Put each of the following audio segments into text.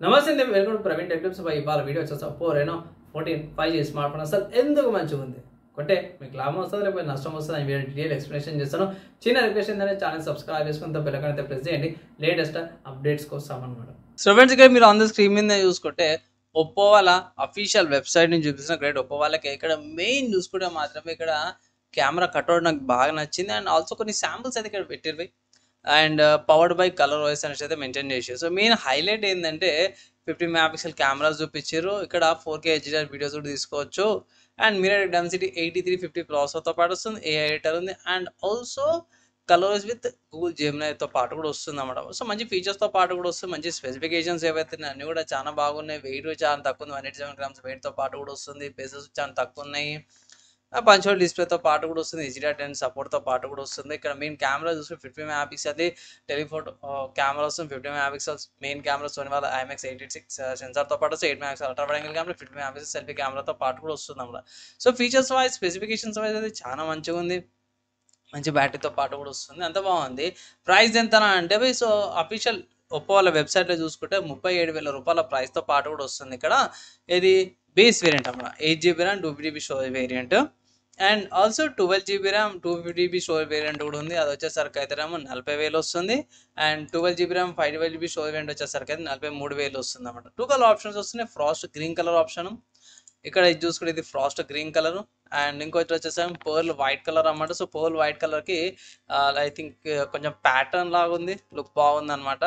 నమస్తే welcome to Praveen tech tips. ఇవాళ video వచ్చేసి Oppo Reno 14 5G smart phone అసలు ఎందుకు మంచిగా ఉంది, కొంటే మీకు లాభం వస్తుంది లేకపోతే నష్టం వస్తుంది అని వీడియో డీటెయిల్ ఎక్స్ప్లెనేషన్ చేస్తాను. చిన్న రిక్వెస్ట్ ఏంటంటే ఛానల్ సబ్స్క్రైబ్ చేసుకుని బెల్ ఐకాన్ అయితే ప్రెస్ చేయండి లేటెస్ట్ అప్డేట్స్ కోసం అన్నమాట. సో ఫ్రెండ్స్, ఇక్కడ మీరు ఆన్ ద స్క్రీన్ మీద చూసుకుంటే ఒప్పో వాళ్ళ అఫీషియల్ వెబ్సైట్ నుంచి చూపిస్తున్న గ్రేట్. ఒప్పో వాళ్ళకి ఇక్కడ మెయిన్ చూసుకుంటే మాత్రమే ఇక్కడ కెమెరా కట్అవుట్ నాకు బాగా నచ్చింది. అండ్ ఆల్సో కొన్ని శాంపుల్స్ అయితే ఇక్కడ పెట్టిర్వి. And powered by colour voice అనేసి అయితే మెన్షన్ చేసారు. సో మెయిన్ హైలైట్ ఏంటంటే 15 మెగాపిక్సెల్ కెమెరాస్ చూపించారు. ఇక్కడ 4K HDR వీడియోస్ కూడా తీసుకోవచ్చు. అండ్ మిర్రర్ డెన్సిటీ 8350 ప్రాసెసర్తో పాటు వస్తుంది. AI ఎడిటర్ ఉంది. And also colours with Google జెమినైతో పాటు కూడా వస్తుంది అన్నమాట. సో మంచి ఫీచర్స్తో పాటు కూడా వస్తుంది. మంచి స్పెసిఫికేషన్స్ ఏవైతే అన్నీ కూడా చాలా బాగున్నాయి. వెయిట్ చాలా తక్కువ ఉంది, 187 గ్రామ్స్ వెయిట్తో పాటు కూడా వస్తుంది. బేసెస్ చాలా తక్కువ ఉన్నాయి. పంచోల్ డిస్ప్లేతో పాటు కూడా వస్తుంది. HDR10 సపోర్ట్తో పాటు కూడా వస్తుంది. ఇక్కడ మెయిన్ కెమెరా చూస్తే 50 మెగాపిక్సెల్ అది టెలిఫోటో కెమెరా వస్తుంది. 50 మెగాపిక్సెల్స్ మెయిన్ కెమెరా సోనీ వాళ్ళ IMX86 సెన్సార్తో పాటు వస్తుంది. 8 megapixel ultra wide angle camera, 50 megapixel selfie కెమెరాతో పాటు కూడా వస్తుంది అన్నమాట. So features wise specifications wise అయితే చాలా మంచిగా ఉంది. మంచి బ్యాటరీతో పాటు కూడా వస్తుంది. అంత బాగుంది. ప్రైస్ ఎంత అంటే సో అఫీషియల్ ఒప్పో వాళ్ళ వెబ్సైట్లో చూసుకుంటే 37,000 రూపాయల ప్రైస్తో పాటు కూడా వస్తుంది. ఇక్కడ ఇది బేస్ వేరియంట్ అన్నమాట. 8GB RAM 2GB storage variant. And also 12GB RAM 250GB storage variant కూడా ఉంది. అది వచ్చేసరికి అయితే 40,000 వస్తుంది. And 12GB RAM 512GB storage variant వచ్చేసరికి అయితే 43,000 వస్తుంది అన్నమాట. 2 కలర్ ఆప్షన్స్ వస్తున్నాయి. ఫ్రాస్ట్ గ్రీన్ కలర్ ఆప్షన్, ఇక్కడ ఇది చూసుకుంటే ఇది ఫ్రాస్ట్ గ్రీన్ కలర్. అండ్ ఇంకొకటి వచ్చేసరికి పర్ల్ వైట్ కలర్ అన్నమాట. సో పర్ల్ వైట్ కలర్కి ఐ థింక్ కొంచెం ప్యాటర్న్ లాగా ఉంది, లుక్ బాగుంది అనమాట.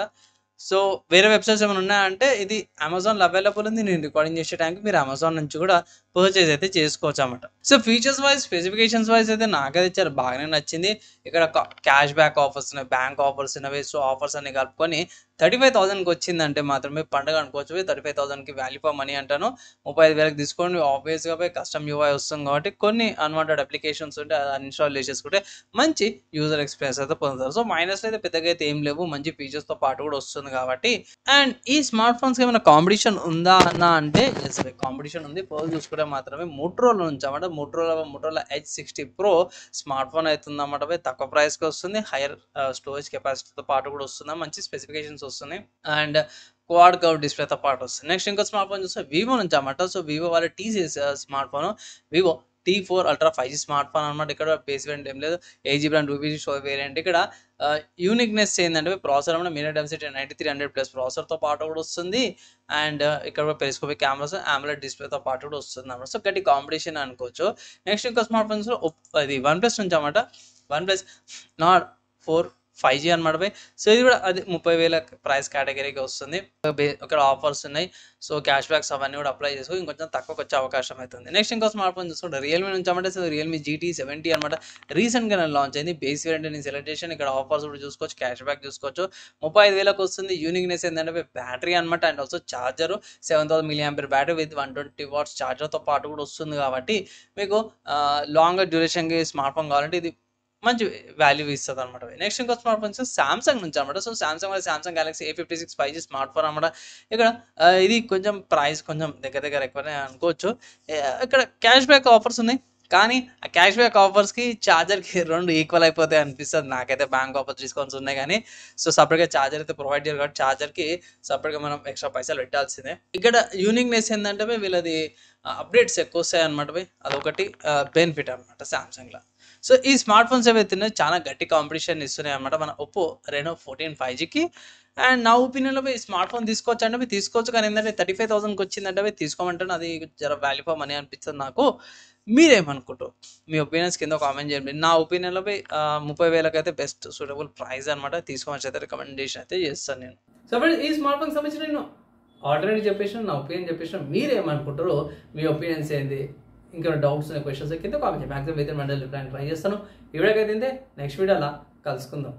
సో వేరే వెబ్సైట్స్ ఏమైనా ఉన్నాయంటే ఇది అమెజాన్లో అవైలబుల్ ఉంది. నేను రికార్డింగ్ చేసే టైంకి మీరు అమెజాన్ నుంచి కూడా పర్చేజ్ అయితే చేసుకోవచ్చు అన్నమాట. So features wise specifications wise అయితే నాకైతే చాలా బాగానే నచ్చింది. ఇక్కడ క్యాష్ బ్యాక్ ఆఫర్స్ ఉన్నాయి, బ్యాంక్ ఆఫర్స్ ఉన్నవి. సో ఆఫర్స్ అన్ని కలుపుకొని 35,000కి వచ్చిందంటే మాత్రమే పండుగ అనుకోవచ్చు. 35,000కి వాల్యూ ఫర్ మనీ అంటాను. 35,000కి తీసుకోండి. ఆబ్వియస్గా పోయి కస్టమ్ UI వస్తుంది కాబట్టి కొన్ని అన్వాంటెడ్ అప్లికేషన్స్ ఉంటే అన్ఇన్స్టాల్ చేసేసుకుంటే మంచి యూజర్ ఎక్స్పీరియన్స్ అయితే పొందుతారు. సో మైనస్ అయితే పెద్దగా అయితే ఏం లేవు, మంచి ఫీచర్స్తో పాటు కూడా వస్తుంది కాబట్టి. అండ్ ఈ స్మార్ట్ ఫోన్స్కి ఏమైనా కాంపిటీషన్ ఉందా అన్న అంటే ఎస్ కాంపిటీషన్ ఉంది. పోల్ చూసుకుంటే మాత్రమే మోటరోలా నుంచి అన్నమాట. Motorola H60 Pro smart phone అవుతుందన్నమాట. తక్కువ ప్రైస్కి వస్తుంది. హైయర్ స్టోరేజ్ కెపాసిటీతో పాటు కూడా వస్తుంది. మంచి స్పెసిఫికేషన్స్ వస్తున్నాయి. అండ్ క్వాడ్ కర్వ్ డిస్ప్లేతో పాటు వస్తుంది. నెక్స్ట్ ఇంకో స్మార్ట్ ఫోన్ చూస్తే వివో నుంచి అన్నమాట. సో వివో వాళ్ళ TCS smart phone Vivo T4 Ultra 5G smart phone అనమాట. ఇక్కడ బేస్ వేరియంట్ ఏం లేదు. 8GB RAM 2GB storage variant. ఇక్కడ యూనిక్నెస్ ఏంటంటే ప్రాసెసర్ అన్నమాట. మిర్రర్ డెన్సిటీ 9300+ ప్రాసెసర్తో పాటు కూడా వస్తుంది. అండ్ ఇక్కడ పెరిస్కోపిక్ కెమెరాస్ AMOLED డిస్ప్లేతో పాటు కూడా వస్తుంది అన్నమాట. సో గట్టి కాంపిటీషన్ అనుకోవచ్చు. నెక్స్ట్ ఇంకో స్మార్ట్ ఫోన్స్ అది OnePlus నుంచి అన్నమాట. OnePlus Nord 4 5G అనమాట. సో ఇది కూడా అది 30,000 ప్రైస్ కేటగిరీకి వస్తుంది. ఇక్కడ ఆఫర్స్ ఉన్నాయి. సో క్యాష్ బ్యాక్స్ అవన్నీ కూడా అప్లై చేసుకో ఇంకొంచెం తక్కువకి వచ్చే అవకాశం అవుతుంది. నెక్స్ట్ ఇంకో స్మార్ట్ ఫోన్ చూసుకుంటే రియల్మీ నుంచి అన్నమాట. సో రియల్మీ GT70 అనమాట. రీసెంట్గా నేను లాంచ్ అయింది. బేస్ వేరియంట్ నేను సెలెక్ట్ చేసాను. ఇక్కడ ఆఫర్స్ కూడా చూసుకోవచ్చు, క్యాష్ బ్యాక్ చూసుకోవచ్చు. 35,000కి వస్తుంది. యూనిక్నెస్ ఏంటంటే బ్యాటరీ అనమాట. And also charger 7000 mAh battery with 120 watts ఛార్జర్తో పాటు కూడా వస్తుంది కాబట్టి మీకు లాంగర్ డ్యూరేషన్కి స్మార్ట్ ఫోన్ కావాలంటే ఇది మంచి వాల్యూ ఇస్తుంది అనమాట. నెక్స్ట్ ఇంకో స్మార్ట్ ఫోన్స్ సామ్సంగ్ నుంచి అనమాట. So Samsung Galaxy A56 5G smart phone అనమాట. ఇక్కడ ఇది కొంచెం ప్రైస్ కొంచెం దగ్గర ఎక్కువనే అనుకోవచ్చు. ఇక్కడ క్యాష్ బ్యాక్ ఆఫర్స్ ఉన్నాయి. కానీ ఆ క్యాష్ బ్యాక్ ఆఫర్స్కి ఛార్జర్కి రెండు ఈక్వల్ అయిపోతాయి అనిపిస్తుంది నాకైతే. బ్యాంక్ ఆఫర్స్ డిస్కౌంట్స్ ఉన్నాయి కానీ సో సపరేట్గా ఛార్జర్ అయితే ప్రొవైడ్ చేయాలి కాబట్టి ఛార్జర్కి సపరేట్గా మనం ఎక్స్ట్రా పైసలు పెట్టాల్సిందే. ఇక్కడ యూనిక్నెస్ ఏంటంటే వీళ్ళది అప్డేట్స్ ఎక్కువ వస్తాయి అనమాట. అదొకటి బెనిఫిట్ అనమాట సామ్సంగ్లో. సో ఈ స్మార్ట్ ఫోన్స్ ఏవైతే చాలా గట్టి కాంపిటీషన్ ఇస్తున్నాయి అనమాట మన ఒప్పో రెనో 14 5Gకి. అండ్ నా ఒపీనియన్లో ఈ స్మార్ట్ ఫోన్ తీసుకోవచ్చు అంటే తీసుకోవచ్చు. కానీ ఏంటంటే 35,000కి వచ్చిందంటే తీసుకోమంటాను. అది జర వాల్యూ ఫర్ మనీ అనిపిస్తుంది నాకు. మీరేమనుకుంటారు? మీ ఒపీనియన్స్ కింద కామెంట్ చేయండి. నా ఒపీనియన్లో 30,000కి అయితే బెస్ట్ సూటబుల్ ప్రైస్ అనమాట. తీసుకోవచ్చు అయితే రికమెండేషన్ అయితే చేస్తాను నేను. సో ఈ స్మార్ట్ ఫోన్ సంబంధించి నేను ఆల్రెడీ చెప్పేసిన నా ఒపీనియన్ చెప్పేసిన. మీరేమనుకుంటారో? మీ ఒపీనియన్స్ ఏంది? ఇంకా డౌట్స్ క్వశ్చన్స్ కింద కామెంట్ చేయండి. Maximum with in mandal reply try చేస్తాను. ఈ వీడియోకి అయితే నెక్స్ట్ వీడియోలా కలుసుకుందాం.